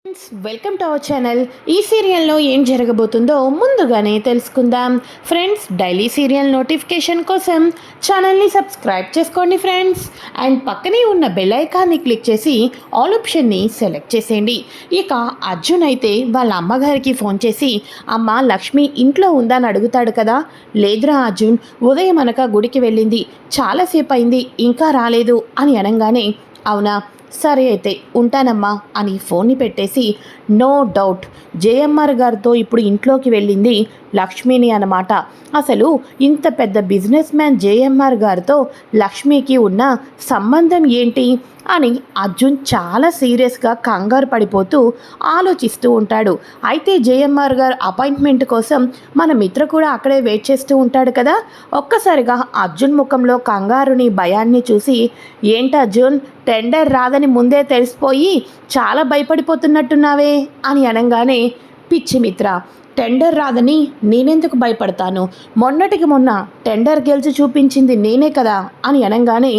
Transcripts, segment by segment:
Friends, welcome to our channel. ఈ సీరియల్లో ఏం జరగబోతుందో ముందుగానే తెలుసుకుందాం. ఫ్రెండ్స్, డైలీ సీరియల్ నోటిఫికేషన్ కోసం ఛానల్ని సబ్స్క్రైబ్ చేసుకోండి ఫ్రెండ్స్. అండ్ పక్కనే ఉన్న బెల్ ఐకాన్ని క్లిక్ చేసి ఆల్ ఆప్షన్ని సెలెక్ట్ చేసేయండి. ఇక అర్జున్ అయితే వాళ్ళ అమ్మగారికి ఫోన్ చేసి, అమ్మ లక్ష్మి ఇంట్లో ఉందా అని అడుగుతాడు కదా. లేదురా అర్జున్, ఉదయం అనక గుడికి వెళ్ళింది, చాలాసేపు అయింది, ఇంకా రాలేదు అని అనగానే, అవునా, సరే అయితే ఉంటానమ్మా అని ఫోన్ని పెట్టేసి, నో డౌట్ జేఎంఆర్ గారితో ఇప్పుడు ఇంట్లోకి వెళ్ళింది లక్ష్మిని అన్నమాట. అసలు ఇంత పెద్ద బిజినెస్ మ్యాన్ జేఎంఆర్ గారితో లక్ష్మికి ఉన్న సంబంధం ఏంటి అని అర్జున్ చాలా సీరియస్గా కంగారు పడిపోతూ ఆలోచిస్తూ ఉంటాడు. అయితే జేఎంఆర్ గారు అపాయింట్మెంట్ కోసం మన మిత్ర కూడా అక్కడే వెయిట్ చేస్తూ ఉంటాడు కదా. ఒక్కసారిగా అర్జున్ ముఖంలో కంగారుని, భయాన్ని చూసి, ఏంటి అర్జున్, టెండర్ రాదని ముందే తెలిసిపోయి చాలా భయపడిపోతున్నట్టున్నావే అని అనగానే, పిచ్చి మిత్ర, టెండర్ రాదని నేనెందుకు భయపడతాను, మొన్నటికి మొన్న టెండర్ గెలిచి చూపించింది నేనే కదా అని అనగానే,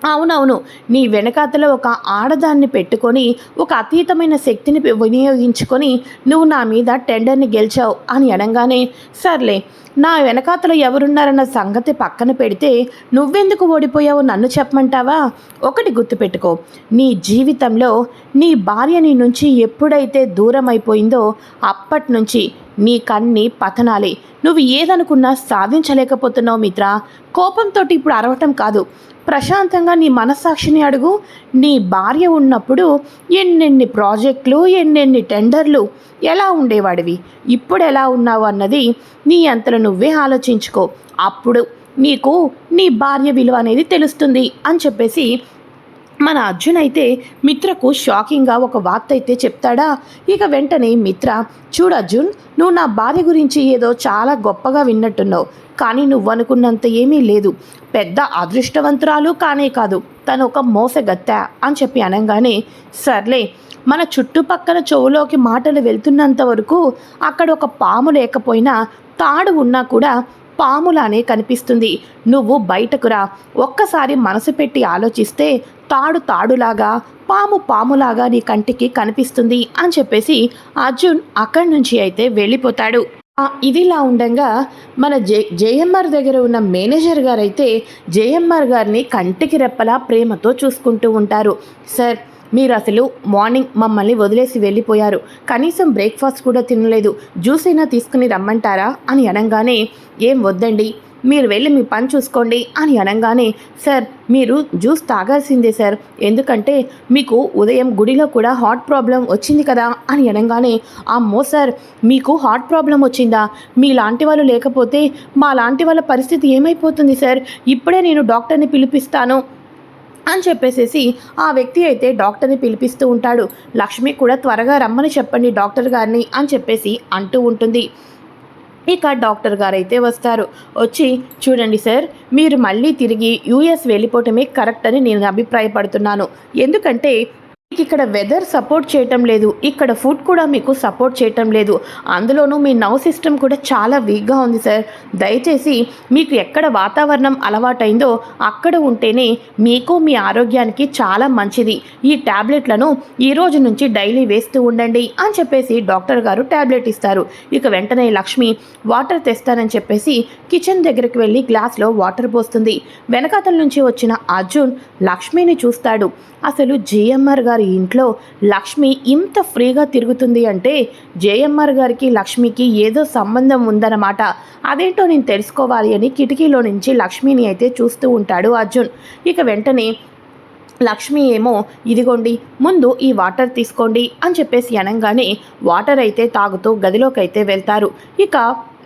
అవునవును, నీ వెనకాతలో ఒక ఆడదాన్ని పెట్టుకొని ఒక అతీతమైన శక్తిని వినియోగించుకొని నువ్వు నా మీద టెండర్ని గెలిచావు అని అనగానే, సర్లే, నా వెనకాతలో ఎవరున్నారన్న సంగతి పక్కన పెడితే నువ్వెందుకు ఓడిపోయావో నన్ను చెప్పమంటావా? ఒకటి గుర్తుపెట్టుకో, నీ జీవితంలో నీ భార్య నీ నుంచి ఎప్పుడైతే దూరం అయిపోయిందో అప్పటి నుంచి నీ కన్ని పతనాలే. నువ్వు ఏదనుకున్నా సాధించలేకపోతున్నావు మిత్ర. కోపంతో ఇప్పుడు అరవటం కాదు, ప్రశాంతంగా నీ మనస్సాక్షిని అడుగు. నీ భార్య ఉన్నప్పుడు ఎన్నెన్ని ప్రాజెక్టులు, ఎన్నెన్ని టెండర్లు, ఎలా ఉండేవాడివి, ఇప్పుడు ఎలా ఉన్నావు అన్నది నీ అంతలో నువ్వే ఆలోచించుకో. అప్పుడు నీకు నీ భార్య విలువ అనేది తెలుస్తుంది అని చెప్పేసి మన అర్జున్ అయితే మిత్రకు షాకింగ్గా ఒక వార్త అయితే చెప్తాడా. ఇక వెంటనే మిత్ర, చూడు అర్జున్, నువ్వు నా భార్య గురించి ఏదో చాలా గొప్పగా విన్నట్టున్నావు, కానీ నువ్వు అనుకున్నంత ఏమీ లేదు. పెద్ద అదృష్టవంతురాలు కానే కాదు, తను ఒక మోసగత్త అని చెప్పి అనగానే, సర్లే, మన చుట్టుపక్కల చెవులోకి మాటలు వెళ్తున్నంత వరకు అక్కడ ఒక పాము లేకపోయినా తాడు ఉన్నా కూడా పాములానే కనిపిస్తుంది. నువ్వు బయటకు రా, ఒక్కసారి మనసు పెట్టి ఆలోచిస్తే తాడు తాడులాగా, పాము పాములాగా నీ కంటికి కనిపిస్తుంది అని చెప్పేసి అర్జున్ అక్కడి నుంచి అయితే వెళ్ళిపోతాడు. ఇదిలా ఉండగా మన జేఎంఆర్ దగ్గర ఉన్న మేనేజర్ గారు అయితే జేఎంఆర్ గారిని కంటికి రెప్పలా ప్రేమతో చూసుకుంటూ ఉంటారు. సార్, మీరు అసలు మార్నింగ్ మమ్మల్ని వదిలేసి వెళ్ళిపోయారు, కనీసం బ్రేక్ఫాస్ట్ కూడా తినలేదు, జ్యూస్ అయినా తీసుకుని రమ్మంటారా అని అనగానే, ఏం వద్దండి, మీరు వెళ్ళి మీ పని చూసుకోండి అని అనగానే, సార్ మీరు జ్యూస్ తాగాల్సిందే సార్, ఎందుకంటే మీకు ఉదయం గుడిలో కూడా హార్ట్ ప్రాబ్లం వచ్చింది కదా అని అనగానే, అమ్మో సార్, మీకు హార్ట్ ప్రాబ్లం వచ్చిందా, మీలాంటి వాళ్ళు లేకపోతే మా లాంటి వాళ్ళ పరిస్థితి ఏమైపోతుంది సార్, ఇప్పుడే నేను డాక్టర్ని పిలిపిస్తాను అని చెప్పేసేసి ఆ వ్యక్తి అయితే డాక్టర్ని పిలిపిస్తూ ఉంటాడు. లక్ష్మి కూడా త్వరగా రమ్మని చెప్పండి డాక్టర్ గారిని అని చెప్పేసి అంటూ ఉంటుంది. ఇక డాక్టర్ గారు అయితే వస్తారు. వచ్చి, చూడండి సార్, మీరు మళ్ళీ తిరిగి యూఎస్ వెళ్ళిపోవటమే కరెక్ట్ అని నేను అభిప్రాయపడుతున్నాను. ఎందుకంటే ఇక్కడ వెదర్ సపోర్ట్ చేయటం లేదు, ఇక్కడ ఫుడ్ కూడా మీకు సపోర్ట్ చేయటం లేదు, అందులోనూ మీ నర్వ్ సిస్టమ్ కూడా చాలా వీక్గా ఉంది సార్. దయచేసి మీకు ఎక్కడ వాతావరణం అలవాటైందో అక్కడ ఉంటేనే మీకు మీ ఆరోగ్యానికి చాలా మంచిది. ఈ ట్యాబ్లెట్లను ఈ రోజు నుంచి డైలీ వేస్తూ ఉండండి అని చెప్పేసి డాక్టర్ గారు ట్యాబ్లెట్ ఇస్తారు. ఇక వెంటనే లక్ష్మి వాటర్ తెస్తానని చెప్పేసి కిచెన్ దగ్గరికి వెళ్ళి గ్లాస్లో వాటర్ పోస్తుంది. వెనకాతల నుంచి వచ్చిన అర్జున్ లక్ష్మిని చూస్తాడు. అసలు జేఎంఆర్ గారి ఇంట్లో లక్ష్మి ఇంత ఫ్రీగా తిరుగుతుంది అంటే జేఎంఆర్ గారికి లక్ష్మికి ఏదో సంబంధం ఉందన్నమాట. అదేంటో నేను తెలుసుకోవాలి అని కిటికీలో నుంచి లక్ష్మిని అయితే చూస్తూ ఉంటాడు అర్జున్. ఇక వెంటనే లక్ష్మి ఏమో, ఇదిగోండి ముందు ఈ వాటర్ తీసుకోండి అని చెప్పేసి అనగానే వాటర్ అయితే తాగుతూ గదిలోకి అయితే వెళ్తారు. ఇక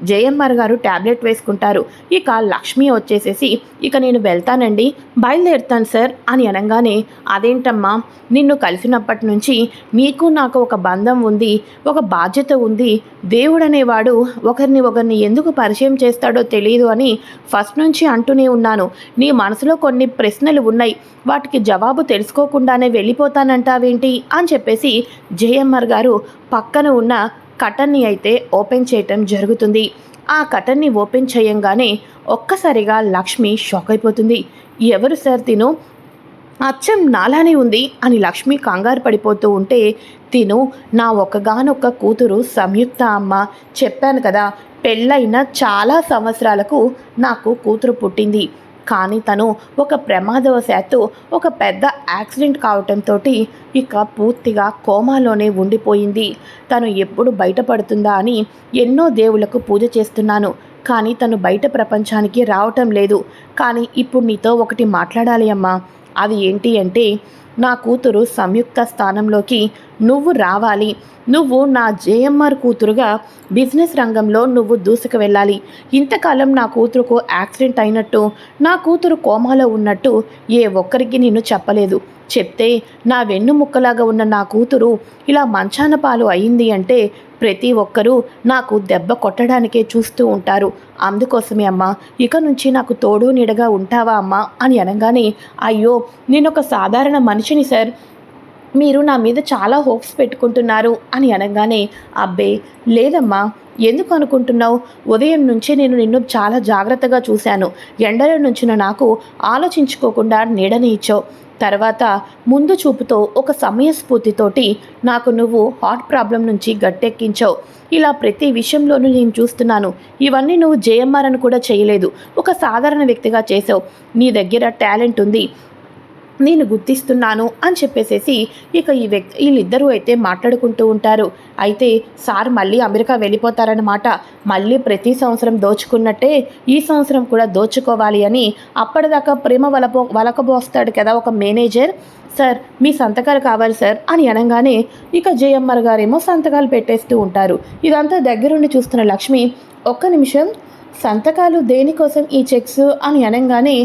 జేఎంఆర్ గారు ట్యాబ్లెట్ వేసుకుంటారు. ఇక లక్ష్మి వచ్చేసేసి, ఇక నేను వెళ్తానండి, బయలుదేరుతాను సార్ అని అనగానే, అదేంటమ్మా, నిన్ను కలిసినప్పటి నుంచి నీకు నాకు ఒక బంధం ఉంది, ఒక బాధ్యత ఉంది, దేవుడు అనేవాడు ఒకరిని ఎందుకు పరిచయం చేస్తాడో తెలియదు అని ఫస్ట్ నుంచి అంటూనే ఉన్నాను. నీ మనసులో కొన్ని ప్రశ్నలు ఉన్నాయి, వాటికి జవాబు తెలుసుకోకుండానే వెళ్ళిపోతానంటావేంటి అని చెప్పేసి జేఎంఆర్ గారు పక్కన ఉన్న కటన్ని అయితే ఓపెన్ చేయటం జరుగుతుంది. ఆ కటన్ని ఓపెన్ చేయంగానే ఒక్కసారిగా లక్ష్మి షాక్ అయిపోతుంది. ఎవరు సార్ తిను, అచ్చం నాలానే ఉంది అని లక్ష్మి కంగారు పడిపోతూ ఉంటే, తిను నా ఒక్కగానొక్క కూతురు సంయుక్త అమ్మ. చెప్పాను కదా, పెళ్ళైన చాలా సంవత్సరాలకు నాకు కూతురు పుట్టింది. కానీ తను ఒక ప్రమాదవశాత్తు ఒక పెద్ద యాక్సిడెంట్ కావటంతో ఇక పూర్తిగా కోమాలోనే ఉండిపోయింది. తను ఎప్పుడు బయటపడుతుందా అని ఎన్నో దేవుళ్లకు పూజ చేస్తున్నాను, కానీ తను బయట ప్రపంచానికి రావటం లేదు. కానీ ఇప్పుడు నీతో ఒకటి మాట్లాడాలి అమ్మా. అది ఏంటి అంటే, నా కూతురు సంయుక్త స్థానంలోకి నువ్వు రావాలి. నువ్వు నా జేఎంఆర్ కూతురుగా బిజినెస్ రంగంలో నువ్వు దూసుకు వెళ్ళాలి. ఇంతకాలం నా కూతురుకు యాక్సిడెంట్ అయినట్టు, నా కూతురు కోమాలో ఉన్నట్టు ఏ ఒక్కరికి నేను చెప్పలేదు. చెప్తే నా వెన్నుముక్కలాగా ఉన్న నా కూతురు ఇలా మంచాన పాలు అయింది అంటే ప్రతి ఒక్కరూ నాకు దెబ్బ కొట్టడానికే చూస్తూ ఉంటారు. అందుకోసమే అమ్మా, ఇక నుంచి నాకు తోడు నీడగా ఉంటావా అమ్మా అని అనగానే, అయ్యో నేనొక సాధారణ మనిషిని సార్, మీరు నా మీద చాలా హోప్స్ పెట్టుకుంటున్నారు అని అనగానే, అబ్బే లేదమ్మా, ఎందుకు అనుకుంటున్నావు? ఉదయం నుంచి నేను నిన్ను చాలా జాగ్రత్తగా చూశాను. ఎండలో నుంచిన నాకు ఆలోచించుకోకుండా నీడని ఇచ్చావు. తర్వాత ముందు చూపుతో ఒక సమయస్ఫూర్తితోటి నాకు నువ్వు హార్ట్ ప్రాబ్లం నుంచి గట్టెక్కించావు. ఇలా ప్రతి విషయంలోనూ నేను చూస్తున్నాను. ఇవన్నీ నువ్వు జేఎంఆర్ అని కూడా చేయలేదు, ఒక సాధారణ వ్యక్తిగా చేసావు. నీ దగ్గర టాలెంట్ ఉంది, నేను గుర్తిస్తున్నాను అని చెప్పేసేసి ఇక వీళ్ళిద్దరూ అయితే మాట్లాడుకుంటూ ఉంటారు. అయితే సార్ మళ్ళీ అమెరికా వెళ్ళిపోతారన్నమాట. మళ్ళీ ప్రతి సంవత్సరం దోచుకున్నట్టే ఈ సంవత్సరం కూడా దోచుకోవాలి అని అప్పటిదాకా ప్రేమ వలకబోస్తాడు కదా ఒక మేనేజర్. సార్ మీ సంతకాలు కావాలి సార్ అని అనగానే ఇక జేఎంఆర్ గారేమో సంతకాలు పెట్టేస్తూ ఉంటారు. ఇదంతా దగ్గరుండి చూస్తున్న లక్ష్మి, ఒక్క నిమిషం, సంతకాలు దేనికోసం ఈ చెక్స్ అని అనగానే,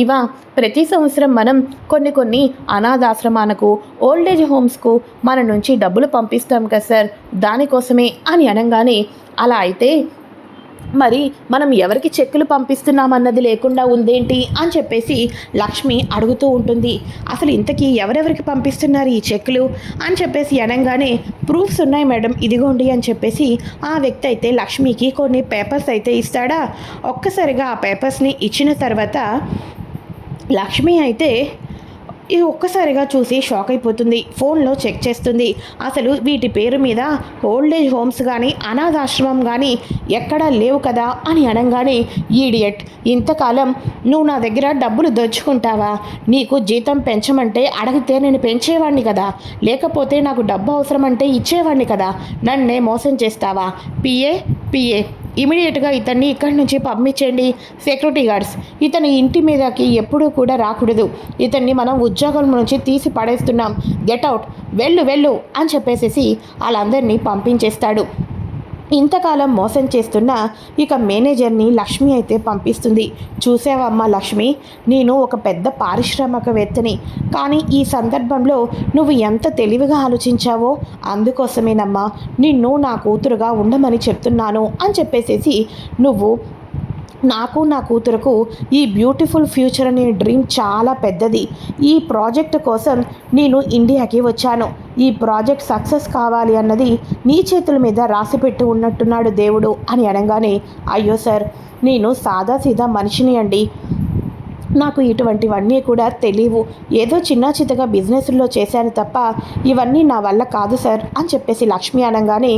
ఇవా ప్రతి సంవత్సరం మనం కొన్ని అనాథాశ్రమాలకు, ఓల్డేజ్ హోమ్స్కు మన నుంచి డబ్బులు పంపిస్తాం కదా సార్, దానికోసమే అని అనగానే, అలా అయితే మరి మనం ఎవరికి చెక్కులు పంపిస్తున్నామన్నది లేకుండా ఉందేంటి అని చెప్పేసి లక్ష్మి అడుగుతూ ఉంటుంది. అసలు ఇంతకీ ఎవరెవరికి పంపిస్తున్నారు ఈ చెక్కులు అని చెప్పేసి అనగానే, ప్రూఫ్స్ ఉన్నాయి మేడం, ఇదిగోండి అని చెప్పేసి ఆ వ్యక్తి అయితే లక్ష్మికి కొన్ని పేపర్స్ అయితే ఇస్తాడా. ఒక్కసారిగా ఆ పేపర్స్ని ఇచ్చిన తర్వాత లక్ష్మి అయితే ఇది ఒక్కసారిగా చూసి షాక్ అయిపోతుంది. ఫోన్లో చెక్ చేస్తుంది. అసలు వీటి పేరు మీద ఓల్డేజ్ హోమ్స్ కానీ అనాథాశ్రమం కానీ ఎక్కడా లేవు కదా అని అనగానే, ఈడియట్, ఇంతకాలం నువ్వు నా దగ్గర డబ్బులు దోచుకుంటావా? నీకు జీతం పెంచమంటే అడిగితే నేను పెంచేవాడిని కదా, లేకపోతే నాకు డబ్బు అవసరం అంటే ఇచ్చేవాడిని కదా, నన్నే మోసం చేస్తావా? పిఏ ఇమీడియట్గా ఇతన్ని ఇక్కడి నుంచి పంపించండి. సెక్యూరిటీ గార్డ్స్, ఇతని ఇంటి మీదకి ఎప్పుడూ కూడా రాకూడదు. ఇతన్ని మనం ఉద్యోగం నుంచి తీసి పడేస్తున్నాం. గెట్ అవుట్, వెళ్ళు అని చెప్పేసి వాళ్ళందరినీ పంపించేస్తాడు. ఇంతకాలం మోసం చేస్తున్న ఇక మేనేజర్ని లక్ష్మి అయితే పంపిస్తుంది. చూసావమ్మా లక్ష్మి, నేను ఒక పెద్ద పారిశ్రామికవేత్తని, కానీ ఈ సందర్భంలో నువ్వు ఎంత తెలివిగా ఆలోచించావో అందుకోసమేనమ్మా నిన్ను నా కూతురుగా ఉండమని చెప్తున్నాను అని చెప్పేసేసి, నువ్వు నాకు నా కూతురుకు ఈ బ్యూటిఫుల్ ఫ్యూచర్ అనే డ్రీమ్ చాలా పెద్దది. ఈ ప్రాజెక్ట్ కోసం నేను ఇండియాకి వచ్చాను. ఈ ప్రాజెక్ట్ సక్సెస్ కావాలి అన్నది నీ చేతుల మీద రాసిపెట్టి ఉన్నట్టున్నాడు దేవుడు అని అనగానే, అయ్యో సార్, నేను సాదాసీదా మనిషిని అండి, నాకు ఇటువంటివన్నీ కూడా తెలియవు. ఏదో చిన్న చితగా బిజినెస్లో చేశాను తప్ప ఇవన్నీ నా వల్ల కాదు సార్ అని చెప్పేసి లక్ష్మి అనగానే,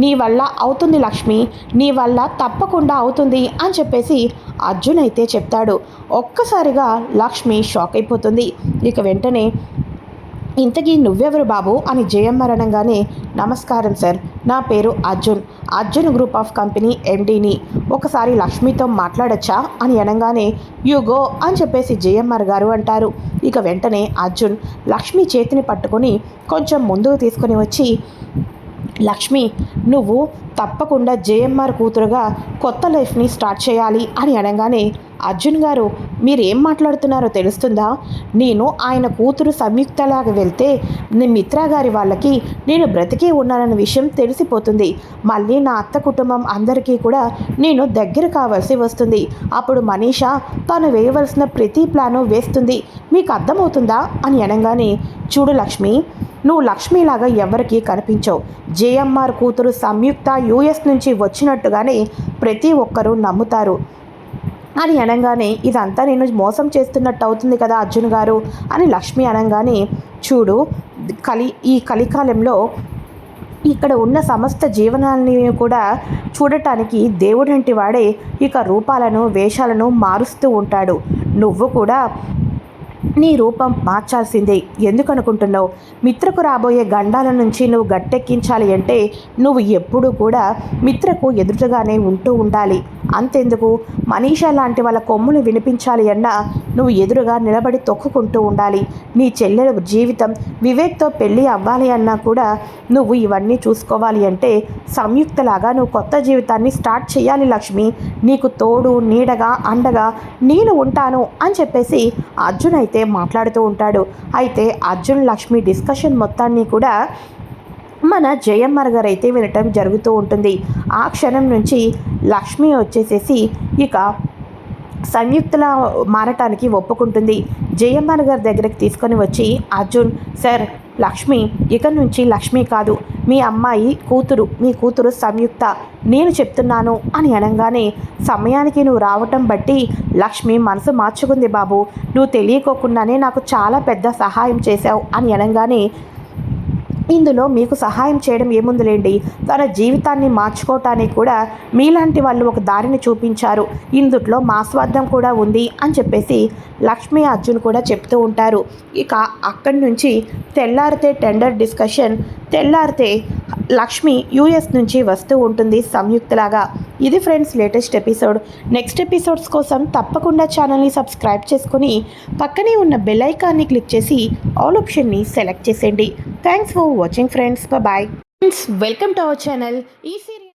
నీ వల్ల అవుతుంది లక్ష్మి, నీ వల్ల తప్పకుండా అవుతుంది అని చెప్పేసి అర్జున్ అయితే చెప్తాడు. ఒక్కసారిగా లక్ష్మి షాక్ అయిపోతుంది. ఇక వెంటనే, ఇంతకీ నువ్వెవరు బాబు అని జేఎంఆర్ అనగానే, నమస్కారం సార్, నా పేరు అర్జున్ గ్రూప్ ఆఫ్ కంపెనీ ఎండీని, ఒకసారి లక్ష్మితో మాట్లాడచ్చా అని అనగానే, యూ గో అని చెప్పేసి జేఎంఆర్ గారు అంటారు. ఇక వెంటనే అర్జున్ లక్ష్మి చేతిని పట్టుకొని కొంచెం ముందుకు తీసుకొని వచ్చి, లక్ష్మి, నువ్వు తప్పకుండా జేఎంఆర్ కూతురుగా కొత్త లైఫ్ని స్టార్ట్ చేయాలి అని అనగానే, అర్జున్ గారు మీరు ఏం మాట్లాడుతున్నారో తెలుస్తుందా? నేను ఆయన కూతురు సంయుక్తలాగా వెళ్తే మిత్రా గారి వాళ్ళకి నేను బ్రతికే ఉన్నానన్న విషయం తెలిసిపోతుంది. మళ్ళీ నా అత్త కుటుంబం అందరికీ కూడా నేను దగ్గర కావాల్సి వస్తుంది. అప్పుడు మనీషా తాను వేయవలసిన ప్రతి ప్లాను వేస్తుంది. మీకు అర్థమవుతుందా అని అనగానే, చూడు లక్ష్మి, నువ్వు లక్ష్మిలాగా ఎవరికీ కనిపించవు. జేఎంఆర్ కూతురు సంయుక్త యూఎస్ నుంచి వచ్చినట్టుగానే ప్రతి ఒక్కరూ నమ్ముతారు. అని అనగానే ఇదంతా నేను మోసం చేస్తున్నట్టు అవుతుంది కదా అర్జున్ గారు అని లక్ష్మి అనగానే చూడు ఈ కలికాలంలో ఇక్కడ ఉన్న సమస్త జీవనాన్ని కూడా చూడటానికి దేవుడంటి వాడే ఇక రూపాలను వేషాలను మారుస్తూ ఉంటాడు. నువ్వు కూడా నీ రూపం మార్చాల్సిందే. ఎందుకనుకుంటున్నావు? మిత్రకు రాబోయే గండాల నుంచి నువ్వు గట్టెక్కించాలి అంటే నువ్వు ఎప్పుడూ కూడా మిత్రకు ఎదురుగానే ఉంటూ ఉండాలి. అంతెందుకు, మనీషా లాంటి వాళ్ళ కొమ్ములు వినిపించాలి అన్నా నువ్వు ఎదురుగా నిలబడి తొక్కుకుంటూ ఉండాలి. నీ చెల్లెల జీవితం వివేక్తో పెళ్ళి అవ్వాలి అన్నా కూడా నువ్వు ఇవన్నీ చూసుకోవాలి అంటే సంయుక్తలాగా నువ్వు కొత్త జీవితాన్ని స్టార్ట్ చేయాలి లక్ష్మి. నీకు తోడు నీడగా అండగా నేను ఉంటాను అని చెప్పేసి అర్జున్ అయితే మాట్లాడుతూ ఉంటాడు. అయితే అర్జున్ లక్ష్మి డిస్కషన్ మొత్తాన్ని కూడా మన జయమ్మ గారు అయితే వినటం జరుగుతూ ఉంటుంది. ఆ క్షణం నుంచి లక్ష్మి వచ్చేసేసి ఇక సంయుక్తలా మారటానికి ఒప్పుకుంటుంది. జయమ్మ గారి దగ్గరికి తీసుకొని వచ్చి అర్జున్ సార్, లక్ష్మి ఇక నుంచి లక్ష్మి కాదు, మీ అమ్మాయి కూతురు, మీ కూతురు సంయుక్త, నేను చెప్తున్నాను అని అనగానే సమయానికి నువ్వు రావటం బట్టి లక్ష్మి మనసు మార్చుకుంది బాబు, నువ్వు తెలియకోకుండానే నాకు చాలా పెద్ద సహాయం చేశావు అని అనగానే ఇందులో మీకు సహాయం చేయడం ఏముందిలేండి, తన జీవితాన్ని మార్చుకోవటానికి కూడా మీలాంటి వాళ్ళు ఒక దారిని చూపించారు, ఇందుట్లో మా స్వార్థం కూడా ఉంది అని చెప్పేసి లక్ష్మీ అర్జున్ కూడా చెప్తూ ఉంటారు. ఇక అక్కడి నుంచి తెల్లారితే టెండర్ డిస్కషన్, తెల్లారితే లక్ష్మి యూఎస్ నుంచి వస్తూ ఉంటుంది సంయుక్తలాగా. ఇది friends latest episode. Next episodes కోసం తప్పకుండా ఛానల్ని సబ్స్క్రైబ్ చేసుకొని పక్కనే ఉన్న బెల్ ఐకాన్ని క్లిక్ చేసి ఆల్ ఆప్షన్ని సెలెక్ట్ చేసేయండి. Thanks for watching friends. Bye friends, welcome to our channel. ఈ సీరియల్